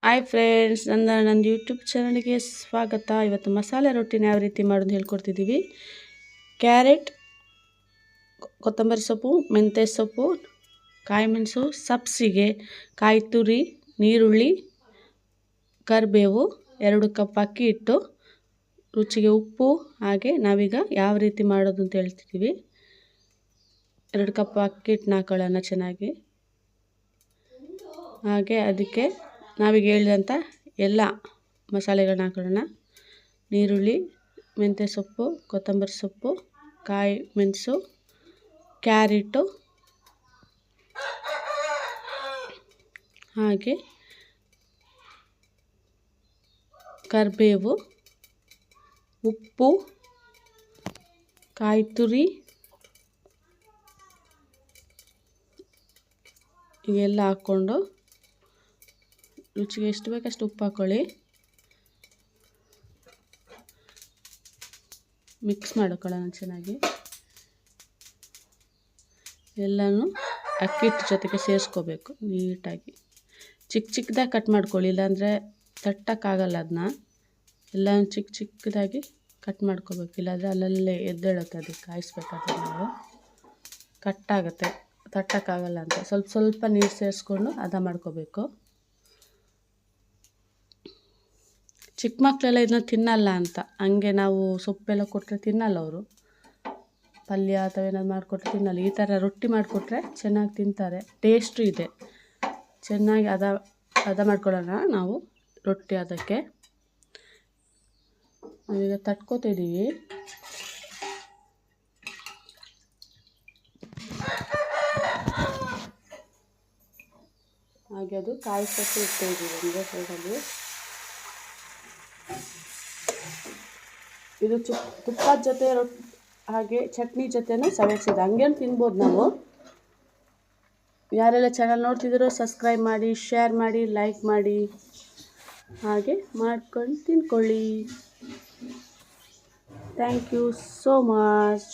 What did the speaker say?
Hi friends, ನಂದು YouTube ಚಾನಲ್ಗೆ ಸ್ವಾಗತ. ಇವತ್ತು ಮಸಾಲೆ ರೊಟ್ಟಿನ ಯಾವ ರೀತಿ ಮಾಡೋದು ಹೇಳ್ಕೊಡ್ತಿದ್ದೀವಿ. ಕ್ಯಾರೆಟ್, ಕೊತ್ತಂಬರಿ ಸೊಪ್ಪು, ಮೆಂತ್ಯ ಸೊಪ್ಪು, ಕಾಯಿ ಮೆಣಸು, ಸಬ್ಸಿಗೆ, ಕಾಯಿ ತುರಿ, ನೀರುಳ್ಳಿ, ಕರಿಬೇವು, 2 ಕಪ್ ಅಕ್ಕಿ ಹಿಟ್ಟು, ರುಚಿಗೆ ಉಪ್ಪು. ಹಾಗೆ ನಾವೀಗ ಯಾವ ರೀತಿ ಮಾಡೋದು ಅಂತ ಹೇಳ್ತಿದ್ದೀವಿ. 2 ಕಪ್ ಅಕ್ಕಿ ಹಿಟ್ಟನ್ನ ಹಾಕೊಳ್ಳೋಣ ಚೆನ್ನಾಗಿ. ಹಾಗೆ ಅದಕ್ಕೆ ನಾವೀಗ ಹೇಳಿದಂಥ ಎಲ್ಲ ಮಸಾಲೆಗಳನ್ನ ಹಾಕೊಳ್ಳೋಣ. ನೀರುಳ್ಳಿ, ಮೆಂತ್ಯ ಸೊಪ್ಪು, ಕೊತ್ತಂಬರಿ ಸೊಪ್ಪು, ಕಾಯಿ ಮೆಣಸು, ಕ್ಯಾರೆಟು, ಹಾಗೆ ಕರಿಬೇವು, ಉಪ್ಪು, ಕಾಯಿ ತುರಿ ಇವೆಲ್ಲ ಹಾಕ್ಕೊಂಡು ರುಚಿಗೆ ಎಷ್ಟು ಬೇಕಷ್ಟು ಉಪ್ಪು ಹಾಕ್ಕೊಳ್ಳಿ. ಮಿಕ್ಸ್ ಮಾಡ್ಕೊಳ್ಳೋಣ ಚೆನ್ನಾಗಿ. ಎಲ್ಲನೂ ಅಕ್ಕಿ ಹಿಟ್ಟು ಜೊತೆಗೆ ಸೇರಿಸ್ಕೋಬೇಕು ನೀಟಾಗಿ. ಚಿಕ್ಕದಾಗಿ ಕಟ್ ಮಾಡ್ಕೊಳ್ಳಿ, ಇಲ್ಲಾಂದರೆ ತಟ್ಟಕ್ಕಾಗಲ್ಲ. ಅದನ್ನ ಎಲ್ಲ ಚಿಕ್ಕದಾಗಿ ಕಟ್ ಮಾಡ್ಕೋಬೇಕು, ಇಲ್ಲಾಂದರೆ ಅಲ್ಲಲ್ಲೇ ಎದ್ದೇಳುತ್ತೆ. ಅದಕ್ಕೆ ಕಾಯಿಸ್ಬೇಕಾದ್ರೆ ನಾವು ಕಟ್ಟಾಗುತ್ತೆ, ತಟ್ಟಕ್ಕಾಗಲ್ಲ ಅಂತ ಸ್ವಲ್ಪ ನೀರು ಸೇರಿಸ್ಕೊಂಡು ಹದ ಮಾಡ್ಕೋಬೇಕು. ಚಿಕ್ಕ ಮಕ್ಕಳೆಲ್ಲ ಇದನ್ನ ತಿನ್ನಲ್ಲ ಅಂತ, ಹಂಗೆ ನಾವು ಸೊಪ್ಪೆಲ್ಲ ಕೊಟ್ಟರೆ ತಿನ್ನಲ್ಲ ಅವರು. ಪಲ್ಯ ಅಥವಾ ಏನಾದ್ರು ಮಾಡಿಕೊಟ್ರೆ ತಿನ್ನಲ್ಲ. ಈ ಥರ ರೊಟ್ಟಿ ಮಾಡಿಕೊಟ್ರೆ ಚೆನ್ನಾಗಿ ತಿಂತಾರೆ, ಟೇಸ್ಟು ಇದೆ. ಚೆನ್ನಾಗಿ ಹದ ಮಾಡ್ಕೊಳ್ಳೋಣ ನಾವು ರೊಟ್ಟಿ. ಅದಕ್ಕೆ ನಾವೀಗ ತಟ್ಕೋತಿದ್ದೀವಿ. ಹಾಗೆ ಅದು ಕಾಯಿಸೋಕ್ಕೆ ಇಟ್ಟಿದ್ದೀವಿ ಒಂದು ಸೈಡಲ್ಲಿ. ಇದು ತುಪ್ಪದ ಜೊತೆ ಹಾಗೆ ಚಟ್ನಿ ಜೊತೆನೂ ಸವೇಸಿದೆ, ಹಂಗೇನು ತಿನ್ಬೋದು ನಾವು. ಯಾರೆಲ್ಲ ಚಾನಲ್ ನೋಡ್ತಿದ್ದೀರೋ ಸಬ್ಸ್ಕ್ರೈಬ್ ಮಾಡಿ, ಶೇರ್ ಮಾಡಿ, ಲೈಕ್ ಮಾಡಿ, ಹಾಗೆ ಮಾಡ್ಕೊಂಡು ತಿನ್ಕೊಳ್ಳಿ. Thank you so much.